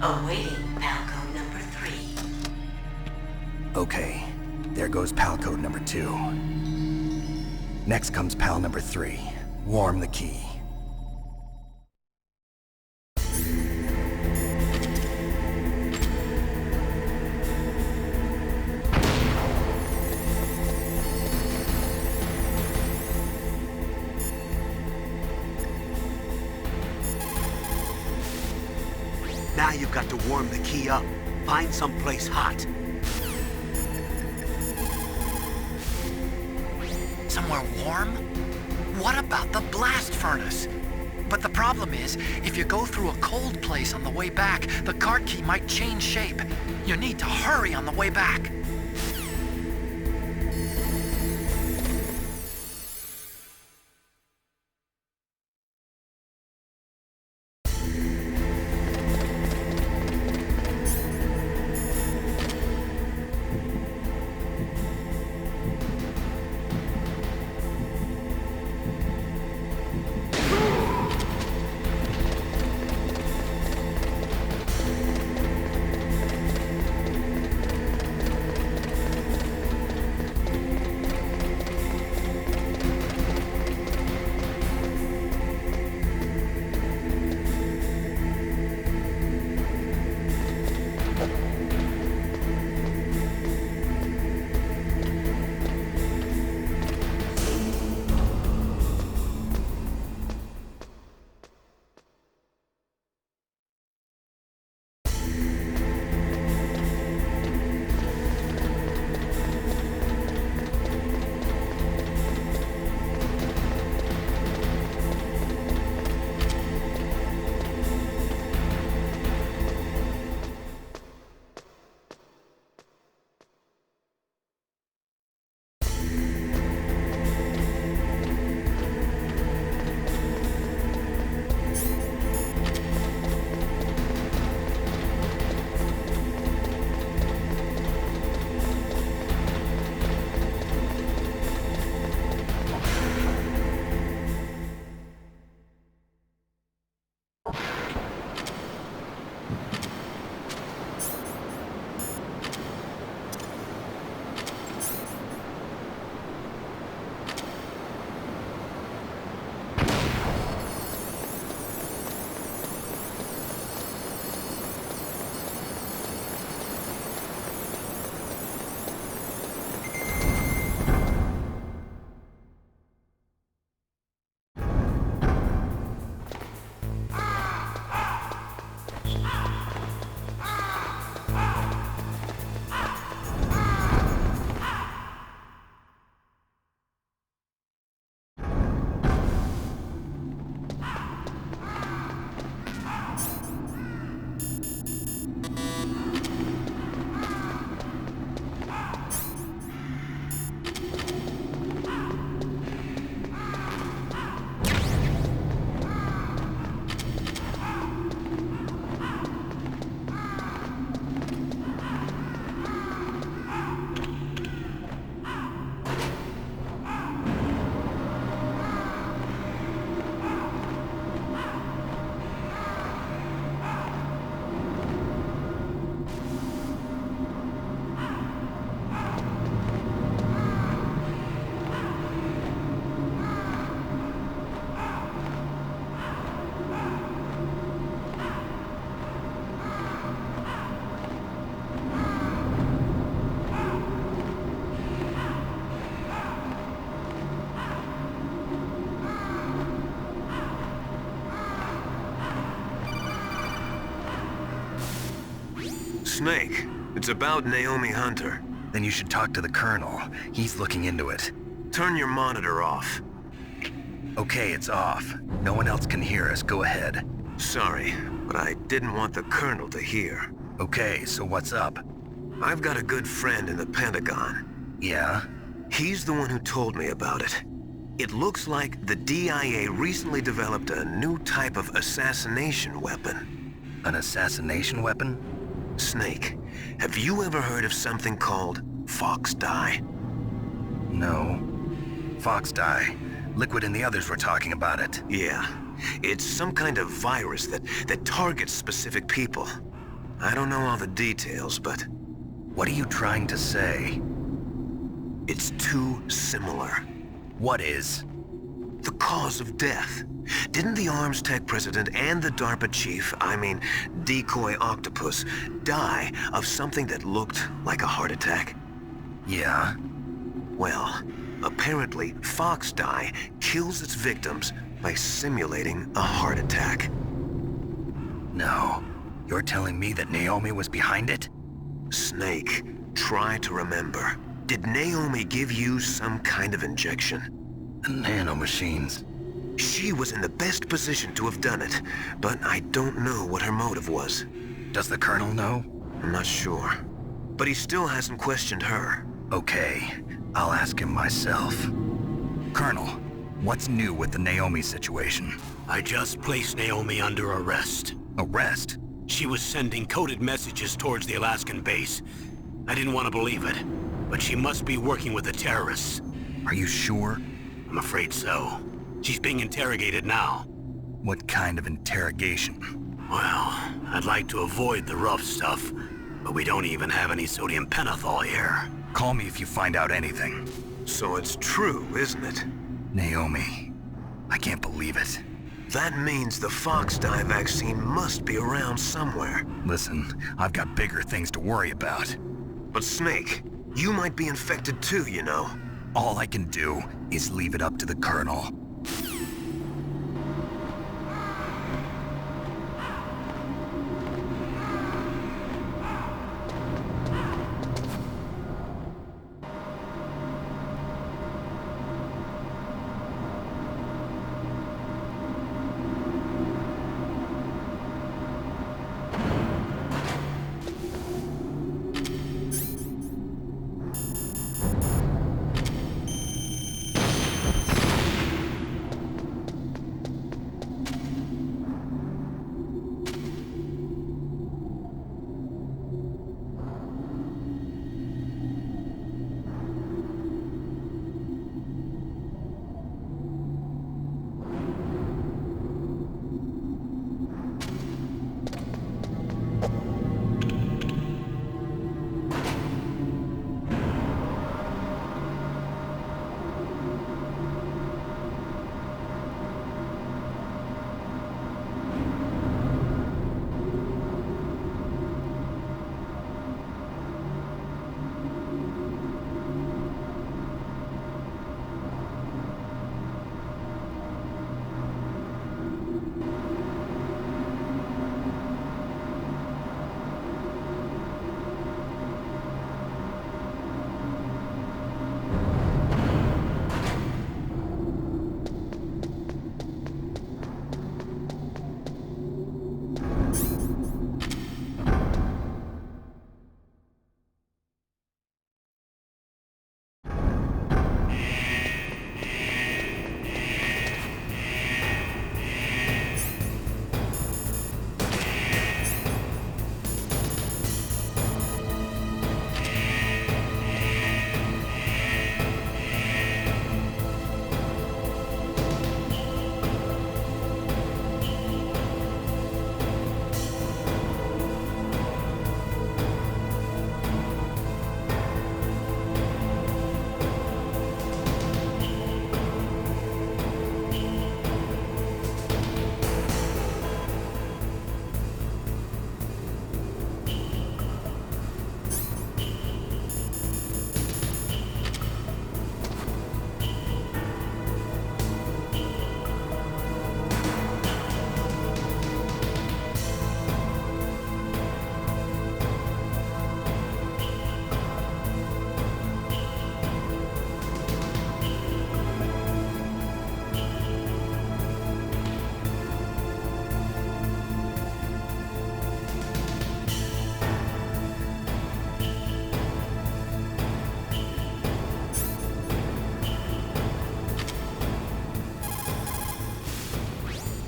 Awaiting PAL code number 3. Okay, there goes PAL code number 2. Next comes PAL number 3. Warm the key. Now you've got to warm the key up. Find someplace hot. Somewhere warm? What about the blast furnace? But the problem is, if you go through a cold place on the way back, the card key might change shape. You need to hurry on the way back. Snake, it's about Naomi Hunter. Then you should talk to the Colonel. He's looking into it. Turn your monitor off. Okay, it's off. No one else can hear us. Go ahead. Sorry, but I didn't want the Colonel to hear. Okay, so what's up? I've got a good friend in the Pentagon. Yeah? He's the one who told me about it. It looks like the DIA recently developed a new type of assassination weapon. An assassination weapon? Snake, have you ever heard of something called Fox Dye? No. Fox Dye. Liquid and the others were talking about it. Yeah. It's some kind of virus that targets specific people. I don't know all the details, but What are you trying to say? it's too similar. What is? The cause of death. Didn't the Arms Tech president and the DARPA chief, Decoy Octopus, die of something that looked like a heart attack? Yeah? Well, apparently Fox Die kills its victims by simulating a heart attack. No. You're telling me that Naomi was behind it? Snake, try to remember. Did Naomi give you some kind of injection? The nanomachines. She was in the best position to have done it, but I don't know what her motive was. Does the Colonel know? I'm not sure. But he still hasn't questioned her. Okay, I'll ask him myself. Colonel, what's new with the Naomi situation? I just placed Naomi under arrest. Arrest? She was sending coded messages towards the Alaskan base. I didn't want to believe it, but she must be working with the terrorists. Are you sure? I'm afraid so. She's being interrogated now. What kind of interrogation? Well, I'd like to avoid the rough stuff, but we don't even have any sodium pentothal here. Call me if you find out anything. So it's true, isn't it? Naomi, I can't believe it. That means the Fox Die vaccine must be around somewhere. Listen, I've got bigger things to worry about. But Snake, you might be infected too, you know. All I can do is leave it up to the Colonel.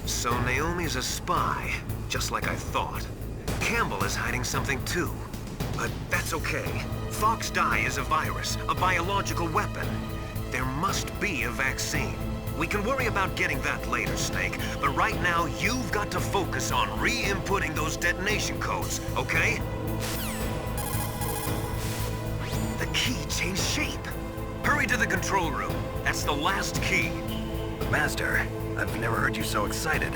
So Naomi's a spy, just like I thought. Campbell is hiding something too. But that's okay. Fox Die is a virus, a biological weapon. There must be a vaccine. We can worry about getting that later, Snake. But right now, you've got to focus on re-inputting those detonation codes, okay? The key changed shape. Hurry to the control room. That's the last key. Master, I've never heard you so excited.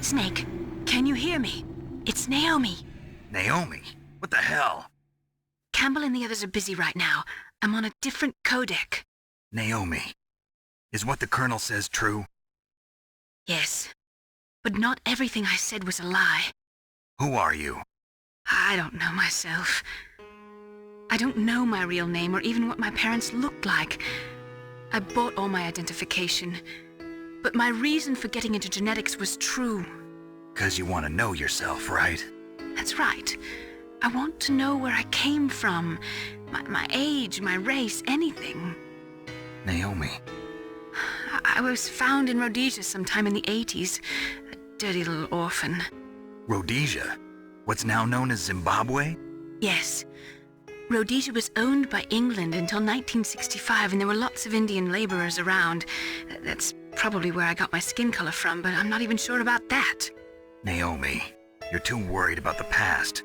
Snake, can you hear me? It's Naomi. Naomi? What the hell? Campbell and the others are busy right now. I'm on a different codec. Naomi, is what the Colonel says true? Yes, but not everything I said was a lie. Who are you? I don't know myself. I don't know my real name or even what my parents looked like. I bought all my identification, but my reason for getting into genetics was true. 'Cause you want to know yourself, right? That's right. I want to know where I came from, my age, my race, anything. Naomi. I was found in Rhodesia sometime in the 80s, a dirty little orphan. Rhodesia? What's now known as Zimbabwe? Yes. Rhodesia was owned by England until 1965, and there were lots of Indian laborers around. That's probably where I got my skin color from, but I'm not even sure about that. Naomi, you're too worried about the past.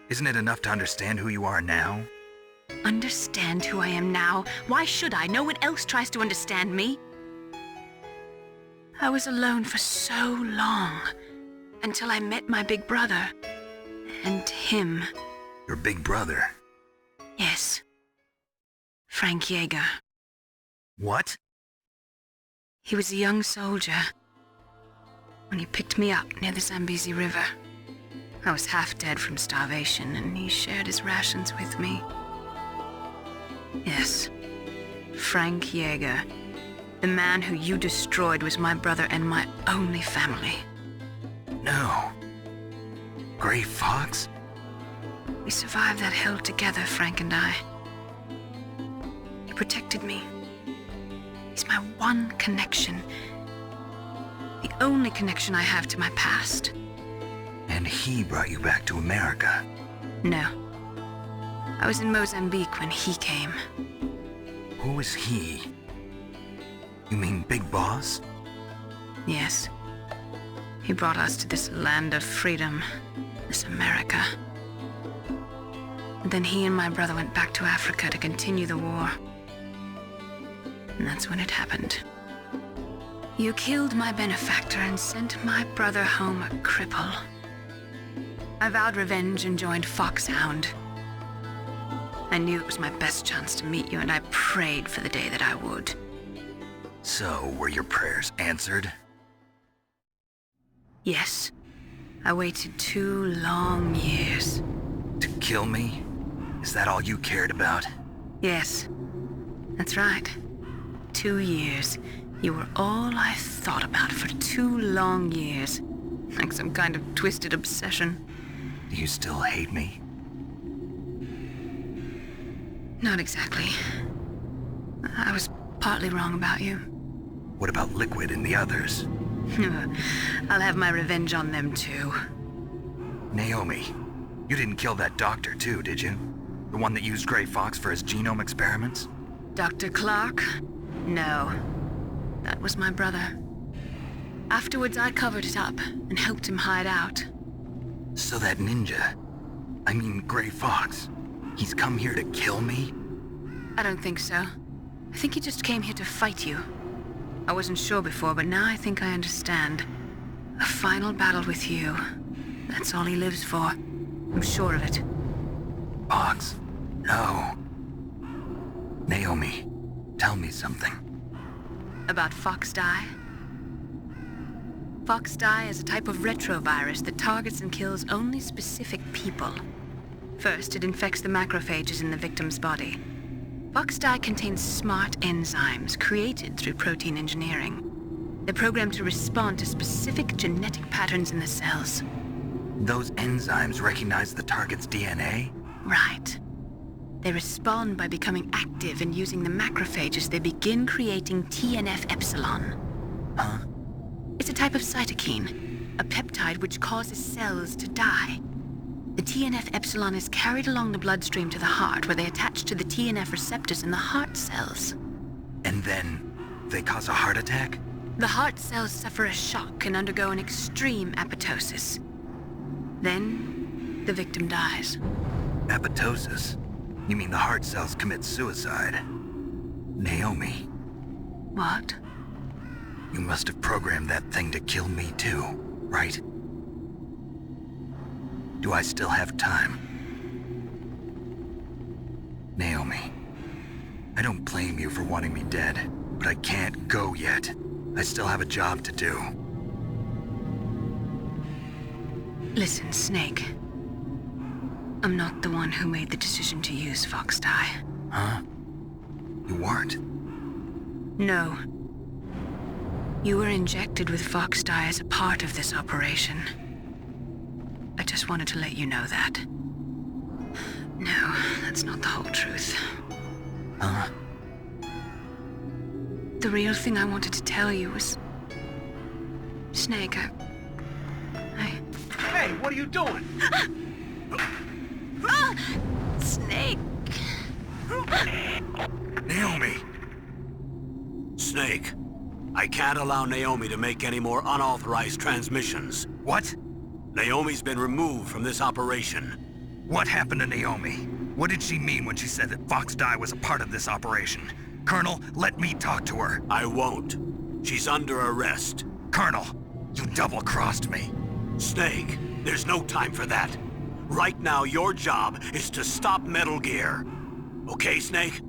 Isn't it enough to understand who you are now? Understand who I am now? Why should I? No one else tries to understand me. I was alone for so long, until I met my big brother. And him. Your big brother? Yes. Frank Yeager. What? He was a young soldier when he picked me up near the Zambezi River. I was half dead from starvation, and he shared his rations with me. Yes, Frank Yeager. The man who you destroyed was my brother and my only family. No. Gray Fox? We survived that hell together, Frank and I. He protected me. He's my one connection. The only connection I have to my past. And he brought you back to America? No. I was in Mozambique when he came. Who was he? You mean Big Boss? Yes. He brought us to this land of freedom, this America. And then he and my brother went back to Africa to continue the war. And that's when it happened. You killed my benefactor and sent my brother home a cripple. I vowed revenge and joined Foxhound. I knew it was my best chance to meet you, and I prayed for the day that I would. So, were your prayers answered? Yes. I waited 2 long years. To kill me? Is that all you cared about? Yes. That's right. 2 years. You were all I thought about for 2 long years. Like some kind of twisted obsession. Do you still hate me? Not exactly. I was partly wrong about you. What about Liquid and the others? I'll have my revenge on them too. Naomi, you didn't kill that doctor too, did you? The one that used Gray Fox for his genome experiments? Dr. Clark? No. That was my brother. Afterwards, I covered it up and helped him hide out. So that ninja, I mean Gray Fox, he's come here to kill me? I don't think so. I think he just came here to fight you. I wasn't sure before, but now I think I understand. A final battle with you. That's all he lives for. I'm sure of it. Fox, no. Naomi, tell me something. About Foxdie? Foxdie is a type of retrovirus that targets and kills only specific people. First, it infects the macrophages in the victim's body. Foxdie contains smart enzymes created through protein engineering. They're programmed to respond to specific genetic patterns in the cells. Those enzymes recognize the target's DNA? Right. They respond by becoming active and using the macrophages. They begin creating TNF-epsilon. Huh? It's a type of cytokine, a peptide which causes cells to die. The TNF-epsilon is carried along the bloodstream to the heart, where they attach to the TNF receptors in the heart cells. And then they cause a heart attack? The heart cells suffer a shock and undergo an extreme apoptosis. Then, the victim dies. Apoptosis? You mean the heart cells commit suicide? Naomi, What? you must have programmed that thing to kill me too, right? Do I still have time? Naomi, I don't blame you for wanting me dead, but I can't go yet. I still have a job to do. Listen, Snake. I'm not the one who made the decision to use Foxdie. Huh? You weren't? No. You were injected with Foxdie as a part of this operation. I just wanted to let you know that. No, that's not the whole truth. Huh? The real thing I wanted to tell you was... Snake, I... Hey, what are you doing? Snake! Naomi! Snake, I can't allow Naomi to make any more unauthorized transmissions. What? Naomi's been removed from this operation. What happened to Naomi? What did she mean when she said that Foxdie was a part of this operation? Colonel, let me talk to her. I won't. She's under arrest. Colonel, you double-crossed me. Snake, there's no time for that. Right now, your job is to stop Metal Gear. Okay, Snake?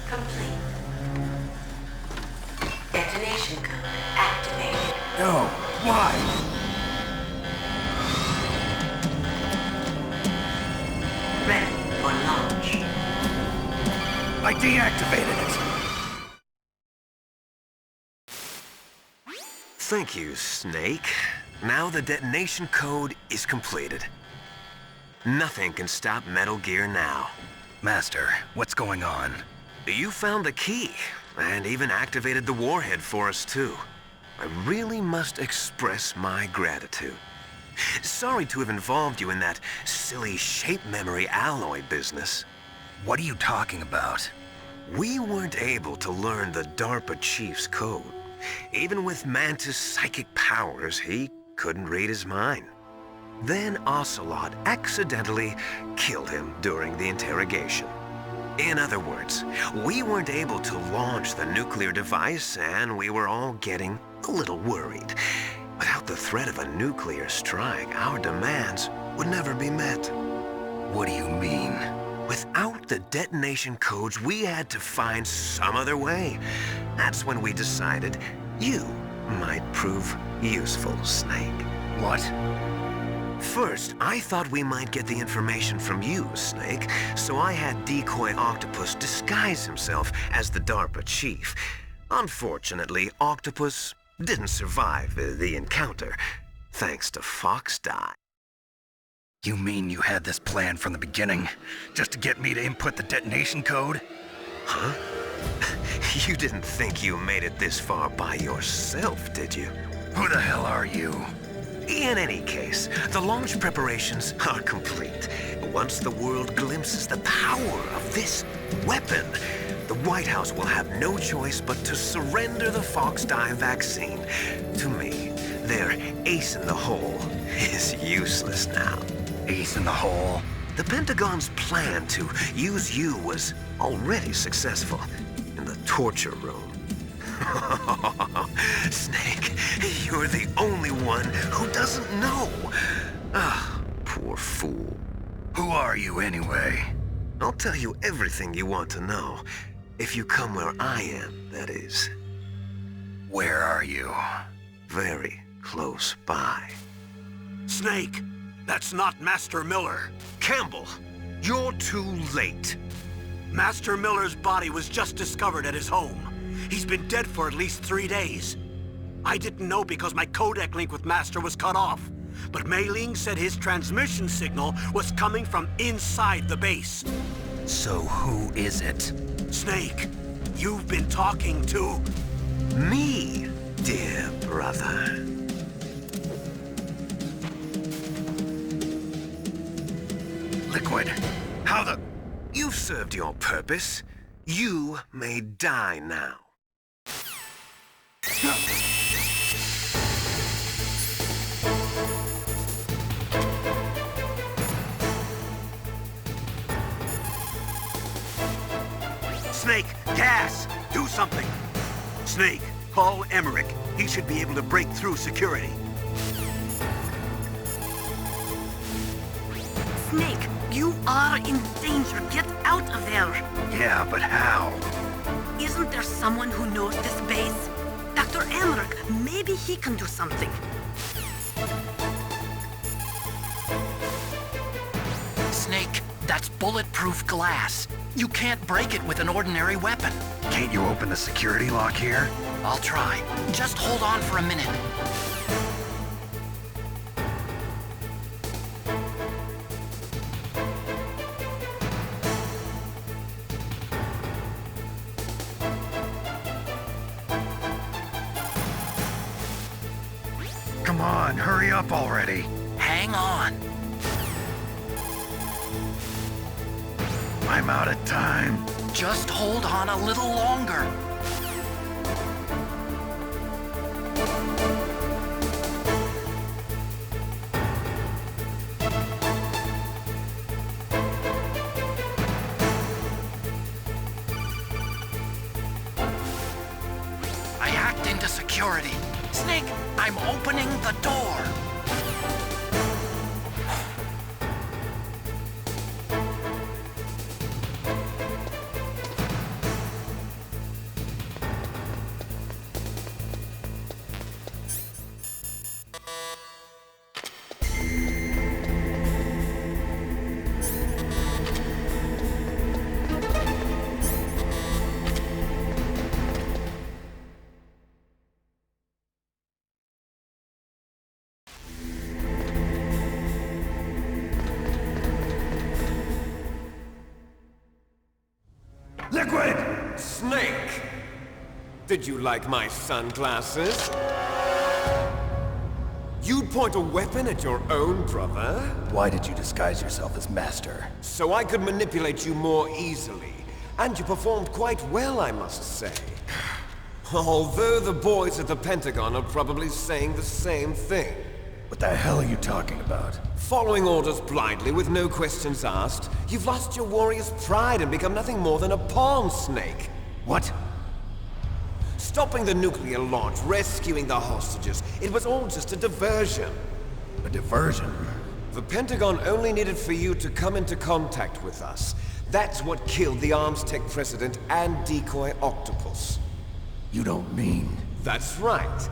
complete. Detonation code activated. No. Why? Ready for launch. I deactivated it. Thank you, Snake. Now the detonation code is completed. Nothing can stop Metal Gear now. Master, what's going on? You found the key, and even activated the warhead for us, too. I really must express my gratitude. Sorry to have involved you in that silly shape memory alloy business. What are you talking about? We weren't able to learn the DARPA chief's code. Even with Mantis' psychic powers, he couldn't read his mind. Then Ocelot accidentally killed him during the interrogation. In other words, we weren't able to launch the nuclear device, and we were all getting a little worried. Without the threat of a nuclear strike, our demands would never be met. What do you mean? Without the detonation codes, we had to find some other way. That's when we decided you might prove useful, Snake. What? First, I thought we might get the information from you, Snake, so I had Decoy Octopus disguise himself as the DARPA chief. Unfortunately, Octopus didn't survive the encounter, thanks to Fox Die. You mean you had this plan from the beginning, just to get me to input the detonation code? Huh? You didn't think you made it this far by yourself, did you? Who the hell are you? In any case, the launch preparations are complete. Once the world glimpses the power of this weapon, the White House will have no choice but to surrender the Fox Die vaccine. To me, their ace in the hole is useless now. Ace in the hole? The Pentagon's plan to use you was already successful in the torture room. Snake, you're the only one who doesn't know. Ah, poor fool. Who are you anyway? I'll tell you everything you want to know. If you come where I am, that is. Where are you? Very close by. Snake, that's not Master Miller. Campbell, you're too late. Master Miller's body was just discovered at his home. He's been dead for at least 3 days. I didn't know because my codec link with Master was cut off. But Mei Ling said his transmission signal was coming from inside the base. So who is it? Snake, you've been talking to... Me, dear brother. Liquid. How the... You've served your purpose. You may die now. Snake, gas! Do something! Snake, call Emmerich. He should be able to break through security. Snake, you are in danger. Get out of there. Yeah, but how? Isn't there someone who knows this base? Dr. Emmerich, maybe he can do something. Snake, that's bulletproof glass. You can't break it with an ordinary weapon. Can't you open the security lock here? I'll try. Just hold on for a minute. Come on, hurry up already. Hang on. I'm out of time. Just hold on a little longer. I hacked into security. Snake, I'm opening the door. Snake! Did you like my sunglasses? You'd point a weapon at your own brother? Why did you disguise yourself as Master? So I could manipulate you more easily. And you performed quite well, I must say. Although the boys at the Pentagon are probably saying the same thing. What the hell are you talking about? Following orders blindly with no questions asked, you've lost your warrior's pride and become nothing more than a pawn, Snake. What? Stopping the nuclear launch, rescuing the hostages, it was all just a diversion. A diversion? The Pentagon only needed for you to come into contact with us. That's what killed the Armstech president and decoy Octopus. You don't mean... That's right.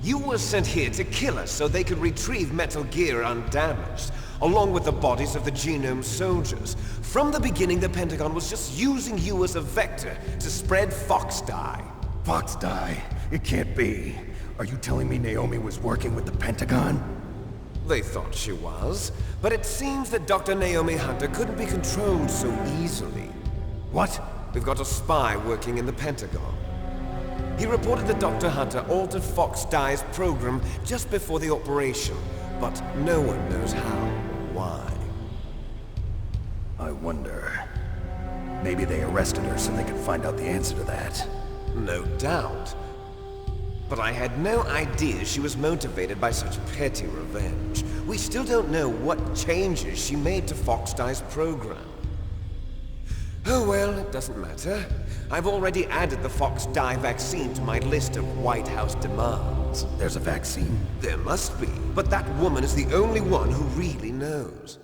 You were sent here to kill us so they could retrieve Metal Gear undamaged, along with the bodies of the Genome soldiers. From the beginning, the Pentagon was just using you as a vector to spread Fox Die. Fox Die? It can't be. Are you telling me Naomi was working with the Pentagon? They thought she was, but it seems that Dr. Naomi Hunter couldn't be controlled so easily. What? We've got a spy working in the Pentagon. He reported that Dr. Hunter altered Fox Die's program just before the operation, but no one knows how or why. I wonder... Maybe they arrested her so they could find out the answer to that. No doubt. But I had no idea she was motivated by such petty revenge. We still don't know what changes she made to Fox Die's program. Oh well, it doesn't matter. I've already added the Fox Die vaccine to my list of White House demands. There's a vaccine? There must be, but that woman is the only one who really knows.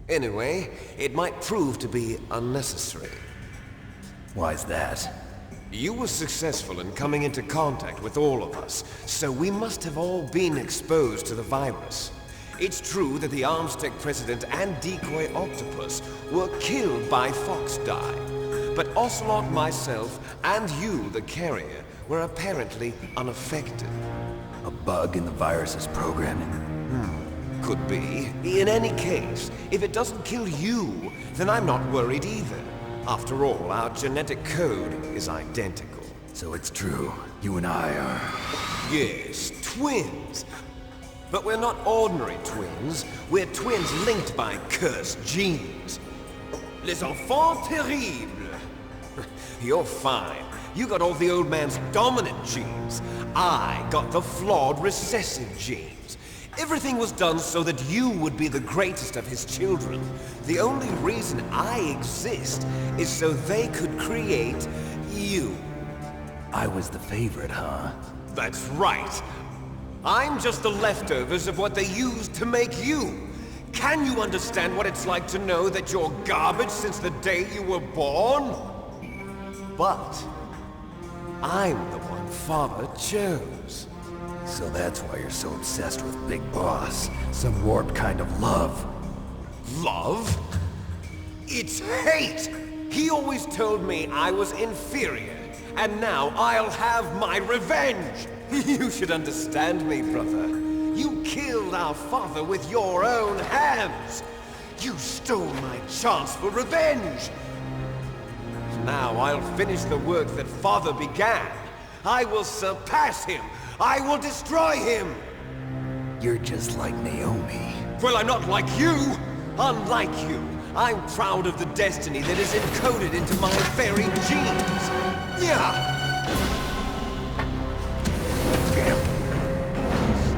Anyway, it might prove to be unnecessary. Why's that? You were successful in coming into contact with all of us, so we must have all been exposed to the virus. It's true that the Armstech president and decoy Octopus were killed by Fox Die, but Ocelot, myself, and you, the carrier, were apparently unaffected. A bug in the virus's programming? Could be. In any case, if it doesn't kill you, then I'm not worried either. After all, our genetic code is identical. So it's true. You and I are... Yes, twins. But we're not ordinary twins. We're twins linked by cursed genes. Les enfants terribles. You're fine. You got all the old man's dominant genes. I got the flawed recessive genes. Everything was done so that you would be the greatest of his children. The only reason I exist is so they could create you. I was the favorite, huh? That's right. I'm just the leftovers of what they used to make you. Can you understand what it's like to know that you're garbage since the day you were born? But I'm the one Father chose. So that's why you're so obsessed with Big Boss. Some warped kind of love. Love? It's hate! He always told me I was inferior, and now I'll have my revenge! You should understand me, brother. You killed our father with your own hands! You stole my chance for revenge! Now I'll finish the work that Father began. I will surpass him! I will destroy him! You're just like Naomi. Well, I'm not like you! Unlike you, I'm proud of the destiny that is encoded into my very genes! Yeah!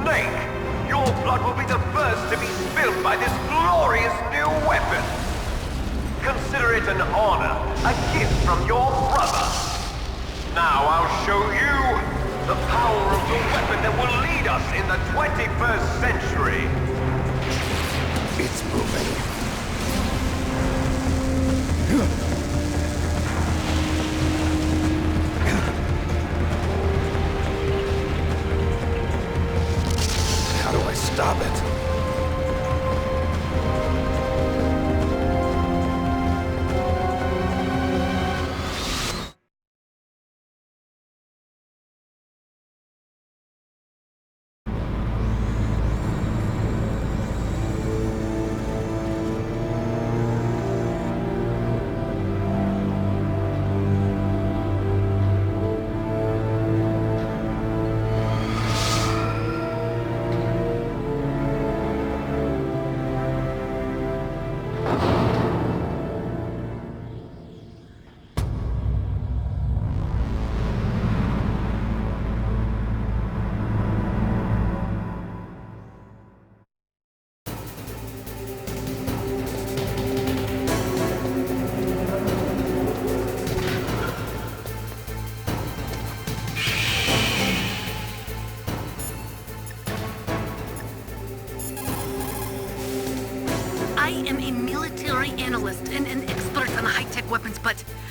Snake! Your blood will be the first to be spilled by this glorious new weapon! Consider it an honor, a gift from your brother! Now I'll show you the power of the weapon that will lead us in the 21st century! It's moving. How do I stop it?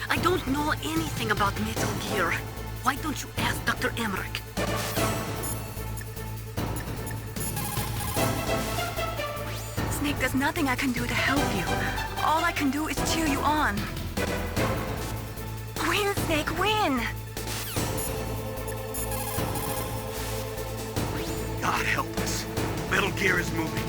I don't know anything about Metal Gear. Why don't you ask Dr. Emmerich? Snake, there's nothing I can do to help you. All I can do is cheer you on. Win, Snake, win! God help us. Metal Gear is moving.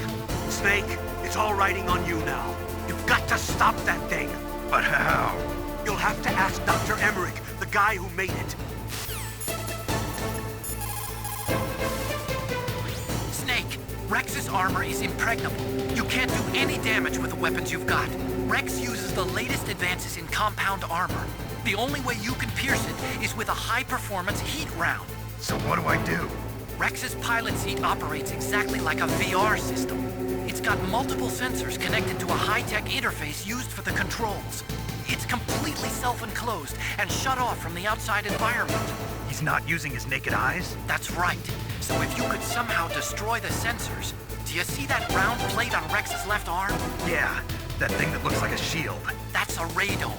Snake, it's all riding on you now. You've got to stop that thing. But how? You'll have to ask Dr. Emmerich, the guy who made it. Snake, Rex's armor is impregnable. You can't do any damage with the weapons you've got. Rex uses the latest advances in compound armor. The only way you can pierce it is with a high-performance heat round. So what do I do? Rex's pilot seat operates exactly like a VR system. It's got multiple sensors connected to a high-tech interface used for the controls. It's completely self-enclosed and shut off from the outside environment. He's not using his naked eyes? That's right. So if you could somehow destroy the sensors... Do you see that round plate on Rex's left arm? Yeah, that thing that looks like a shield. That's a radome.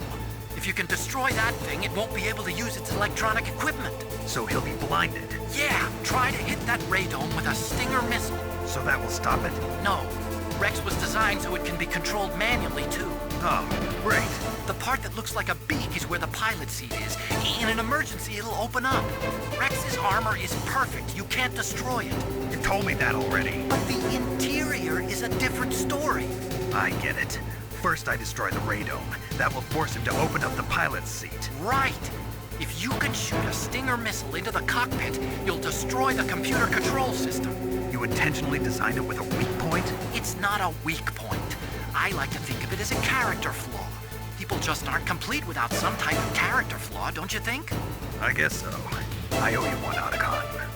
If you can destroy that thing, it won't be able to use its electronic equipment. So he'll be blinded. Yeah, try to hit that radome with a Stinger missile. So that will stop it? No. Rex was designed so it can be controlled manually, too. Oh, great. The part that looks like a beak is where the pilot seat is. In an emergency, it'll open up. Rex's armor is perfect. You can't destroy it. You told me that already. But the interior is a different story. I get it. First I destroy the radome. That will force him to open up the pilot's seat. Right. If you can shoot a Stinger missile into the cockpit, you'll destroy the computer control system. You intentionally designed it with a weak point? It's not a weak point. I like to think of it as a character flaw. People just aren't complete without some type of character flaw, don't you think? I guess so. I owe you one, Otacon.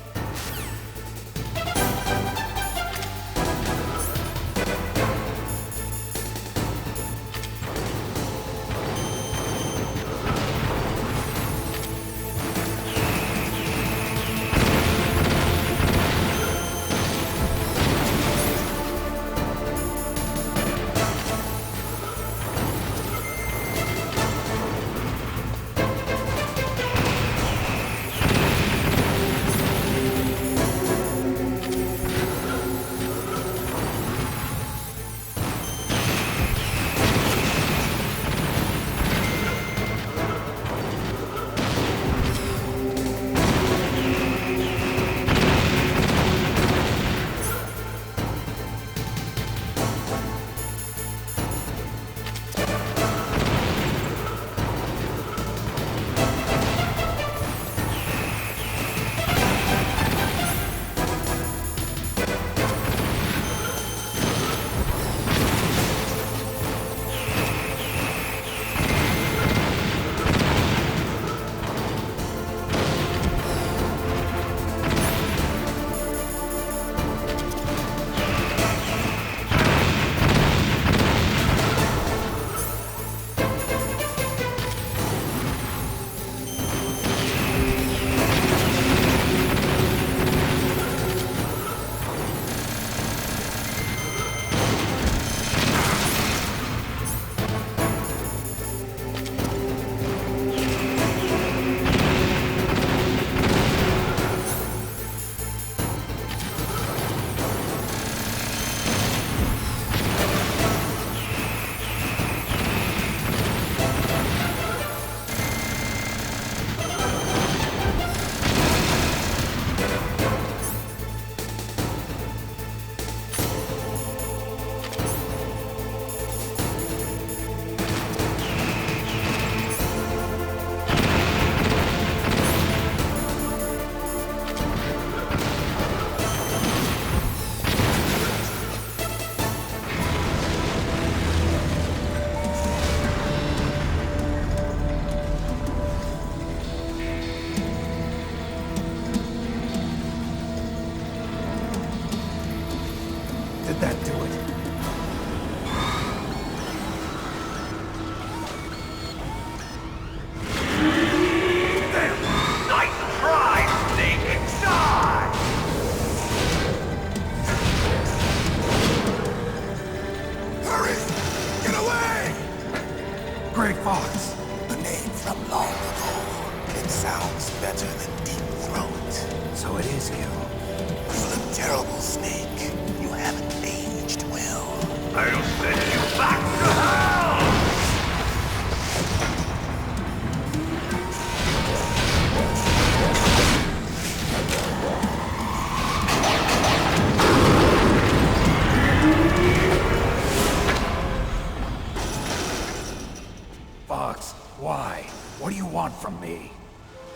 why? What do you want from me?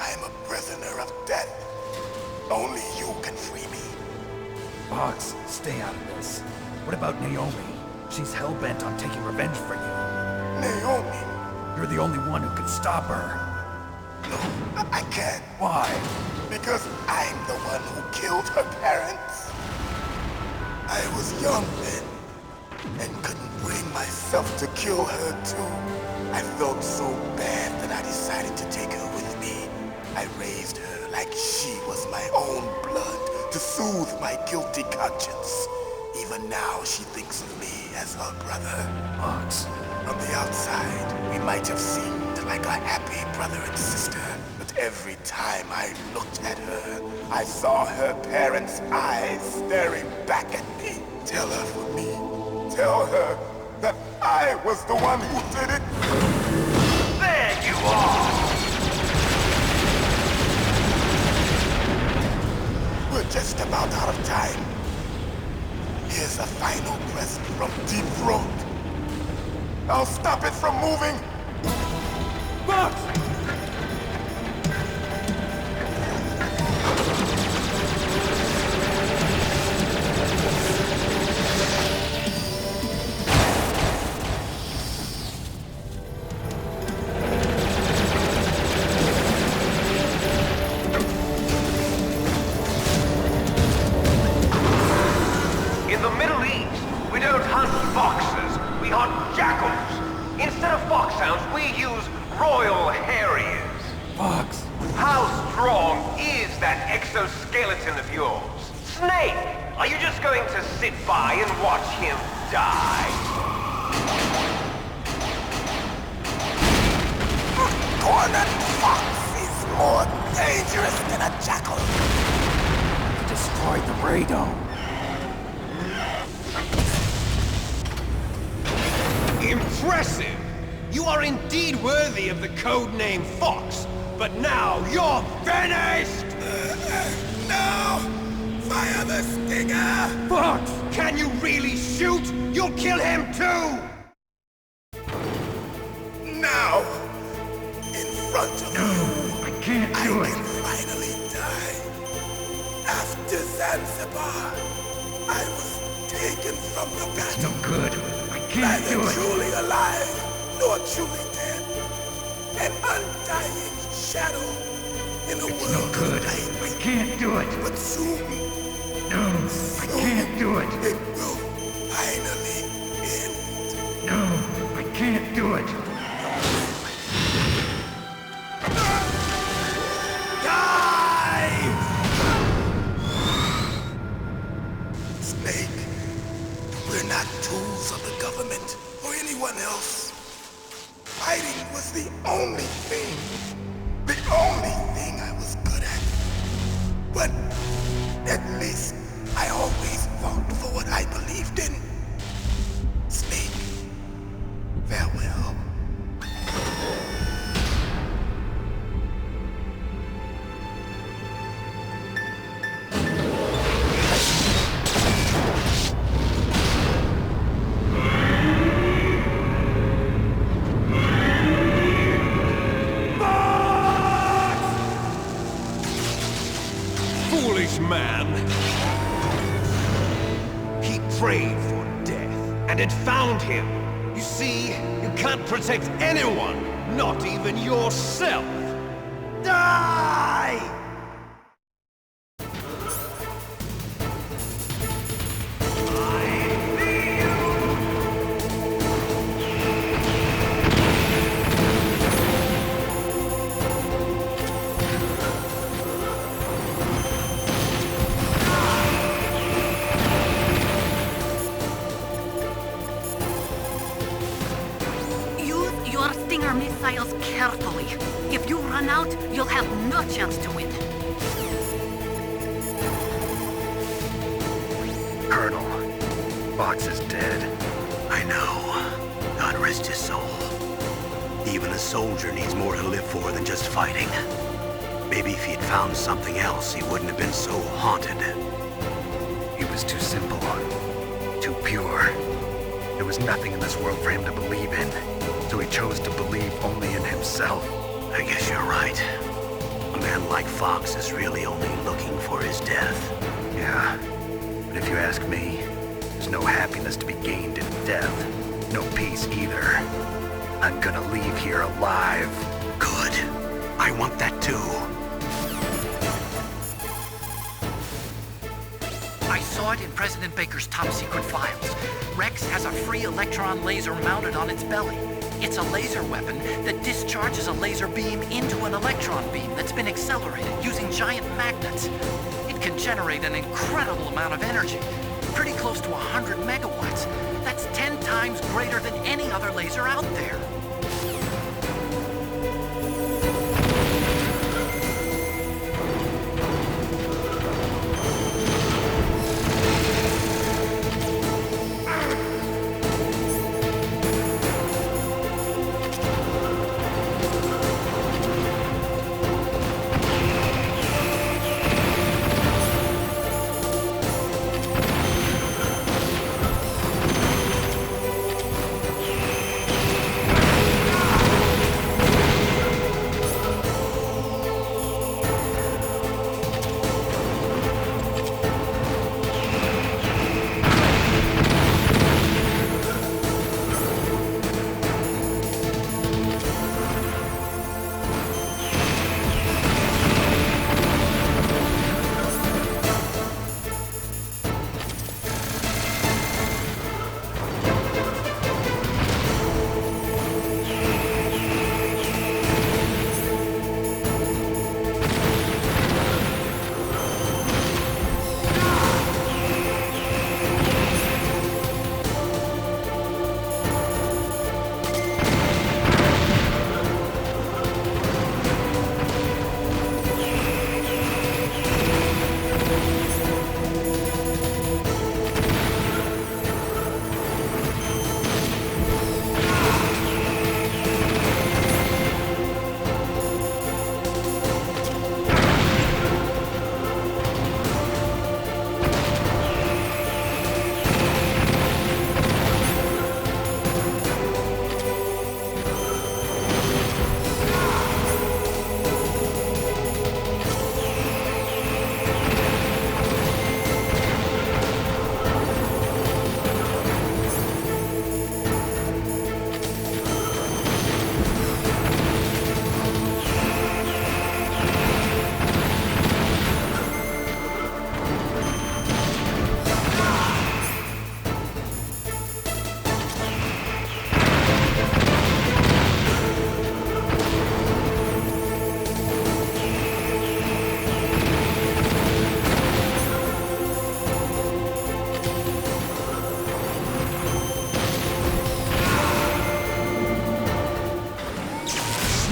I'm a prisoner of death. Only you can free me. Fox, stay out of this. What about Naomi? She's hell-bent on taking revenge for you. Naomi? You're the only one who can stop her. No, I can't. Why? Because I'm the one who killed her parents. I was young then, and couldn't bring myself to kill her too. I felt so bad that I decided to take her with me. I raised her like she was my own blood to soothe my guilty conscience. Even now, she thinks of me as her brother. Fox. From the outside, we might have seemed like a happy brother and sister, but every time I looked at her, I saw her parents' eyes staring back at me. Tell her for me. Tell her that I was the one who did it. There you are! We're just about out of time. Here's a final present from Deep Throat. I'll stop it from moving. Fox! In the Middle East, we don't hunt foxes, we hunt jackals. Instead of foxhounds, we use Royal Harriers. Fox! How strong is that exoskeleton of yours? Snake, are you just going to sit by and watch him die? Cornered fox is more dangerous than a jackal. You destroyed the radome. Impressive! You are indeed worthy of the codename Fox, but now you're finished! No! Fire the stinger! Fox! Can you really shoot? You'll kill him too! Now! In front of you! I can't do I it! can finally die! After Zanzibar, I was taken from the battle. No good. I can't Neither do it. truly alive, nor truly dead. An undying shadow in a It's world no good. of light. I can't do it. But soon, No, I can't do it. it will finally end. No, I can't do it. Snake, we're not tools of the government or anyone else. Fighting was the only thing I was good at. But at least I always fought for what I believed in. Snake, farewell. Foolish man! He prayed for death, and it found him. You see, you can't protect anyone, not even yourself. Die! Use your Stinger missiles carefully. If you run out, you'll have no chance to win. Colonel, Fox is dead. I know. God rest his soul. Even a soldier needs more to live for than just fighting. Maybe if he'd found something else, he wouldn't have been so haunted. He was too simple, too pure. There was nothing in this world for him to believe in, so he chose to believe only in himself. I guess you're right. A man like Fox is really only looking for his death. Yeah, but if you ask me, there's no happiness to be gained in death. No peace either. I'm gonna leave here alive. Good. I want that too. I saw it in President Baker's top secret files. Rex has a free electron laser mounted on its belly. It's a laser weapon that discharges a laser beam into an electron beam that's been accelerated using giant magnets. It can generate an incredible amount of energy, pretty close to 100 megawatts. That's 10 times greater than any other laser out there.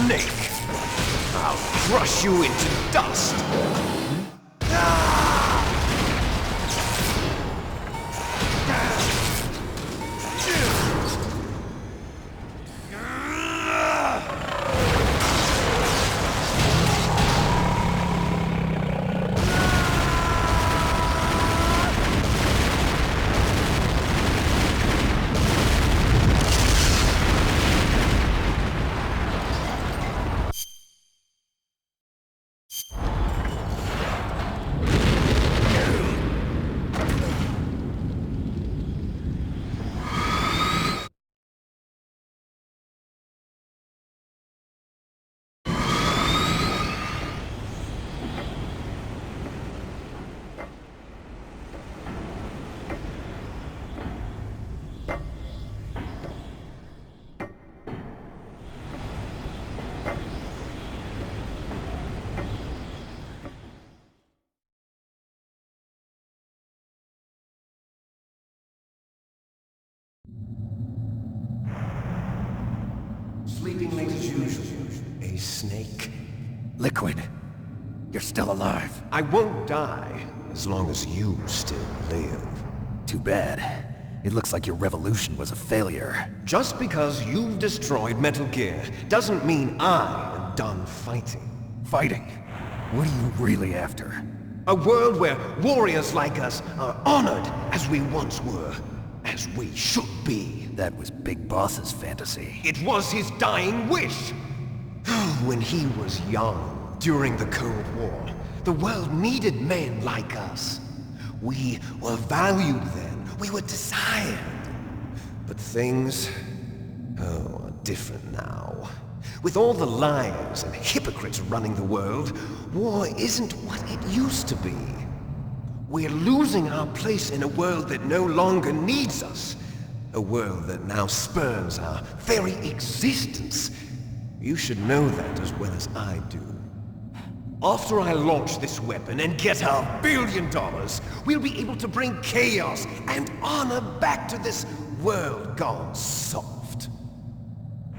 Snake! I'll crush you into dust! Sleeping late as usual. A snake. Liquid, you're still alive. I won't die as long as you still live. Too bad. It looks like your revolution was a failure. Just because you've destroyed Metal Gear doesn't mean I am done fighting. Fighting? What are you really after? A world where warriors like us are honored as we once were. as we should be. That was Big Boss's fantasy. It was his dying wish. When he was young, during the Cold War, the world needed men like us. We were valued then. We were desired. But things, are different now. With all the liars and hypocrites running the world, war isn't what it used to be. We're losing our place in a world that no longer needs us. A world that now spurns our very existence. You should know that as well as I do. After I launch this weapon and get our $1 billion, we'll be able to bring chaos and honor back to this world gone soft.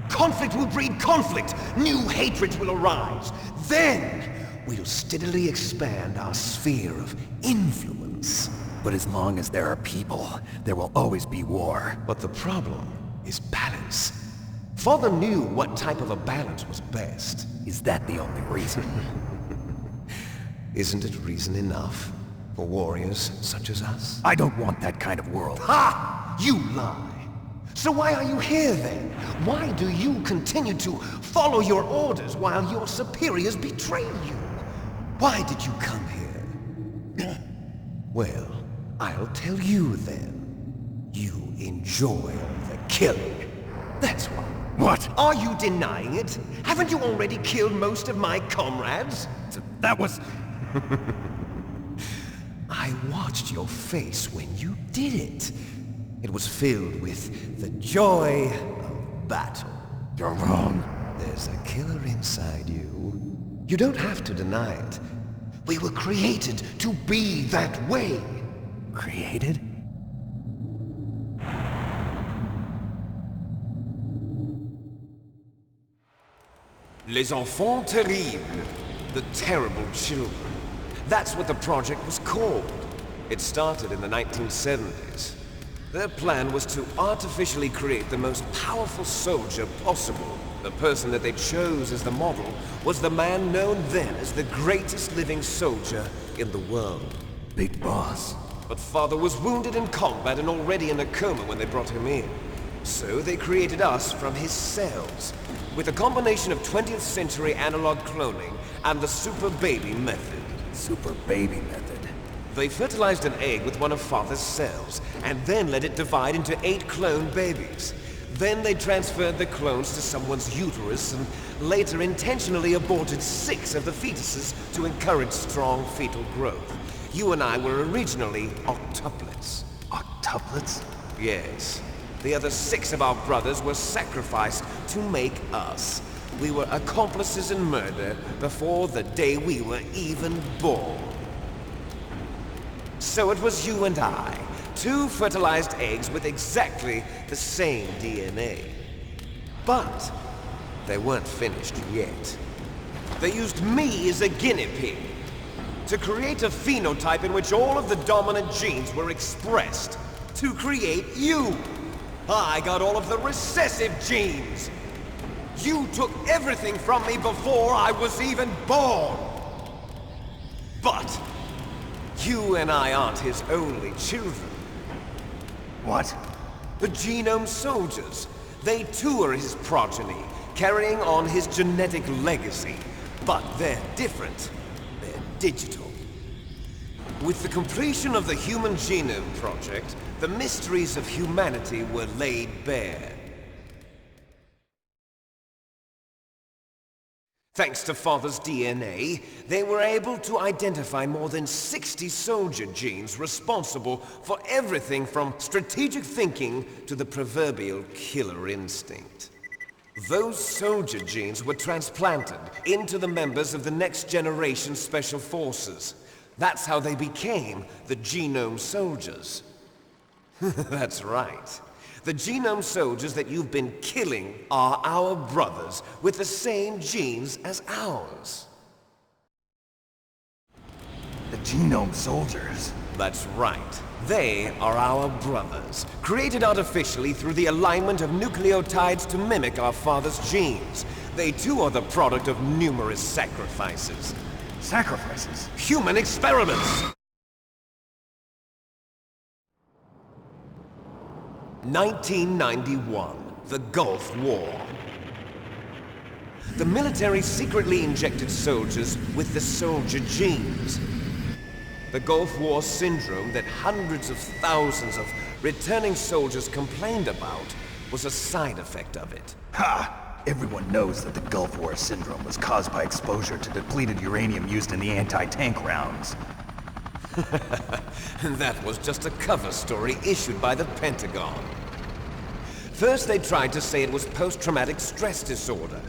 Conflict will breed conflict. New hatreds will arise. Then, we'll steadily expand our sphere of influence. But as long as there are people, there will always be war. But the problem is balance. Father knew what type of a balance was best. Is that the only reason? Isn't it reason enough for warriors such as us? I don't want that kind of world. Ha! You lie! So why are you here then? Why do you continue to follow your orders while your superiors betray you? Why did you come here? Well, I'll tell you then. You enjoy all the killing. That's why. What? Are you denying it? Haven't you already killed most of my comrades? That was... I watched your face when you did it. It was filled with the joy of battle. You're wrong. There's a killer inside you. You don't have to deny it. We were created to be that way. Created? Les enfants terribles. The terrible children. That's what the project was called. It started in the 1970s. Their plan was to artificially create the most powerful soldier possible. The person that they chose as the model was the man known then as the greatest living soldier in the world. Big Boss. But Father was wounded in combat and already in a coma when they brought him in. So they created us from his cells, with a combination of 20th century analog cloning and the super baby method. Super baby method. They fertilized an egg with one of Father's cells, and then let it divide into 8 clone babies. Then they transferred the clones to someone's uterus, and later intentionally aborted 6 of the fetuses to encourage strong fetal growth. You and I were originally octuplets. Octuplets? Yes. The other 6 of our brothers were sacrificed to make us. We were accomplices in murder before the day we were even born. So it was you and I, 2 fertilized eggs with exactly the same DNA. But they weren't finished yet. They used me as a guinea pig to create a phenotype in which all of the dominant genes were expressed to create you. I got all of the recessive genes. You took everything from me before I was even born. But you and I aren't his only children. What? The Genome Soldiers. They too are his progeny, carrying on his genetic legacy. But they're different. They're digital. With the completion of the Human Genome Project, the mysteries of humanity were laid bare. Thanks to Father's DNA, they were able to identify more than 60 soldier genes responsible for everything from strategic thinking to the proverbial killer instinct. Those soldier genes were transplanted into the members of the Next Generation Special Forces. That's how they became the Genome Soldiers. That's right. The Genome Soldiers that you've been killing are our brothers with the same genes as ours. The Genome Soldiers? That's right. They are our brothers, created artificially through the alignment of nucleotides to mimic our father's genes. They too are the product of numerous sacrifices. Sacrifices? Human experiments! 1991, the Gulf War. The military secretly injected soldiers with the soldier genes. The Gulf War syndrome that hundreds of thousands of returning soldiers complained about was a side effect of it. Ha! Everyone knows that the Gulf War syndrome was caused by exposure to depleted uranium used in the anti-tank rounds. That was just a cover story issued by the Pentagon. First they tried to say it was post-traumatic stress disorder,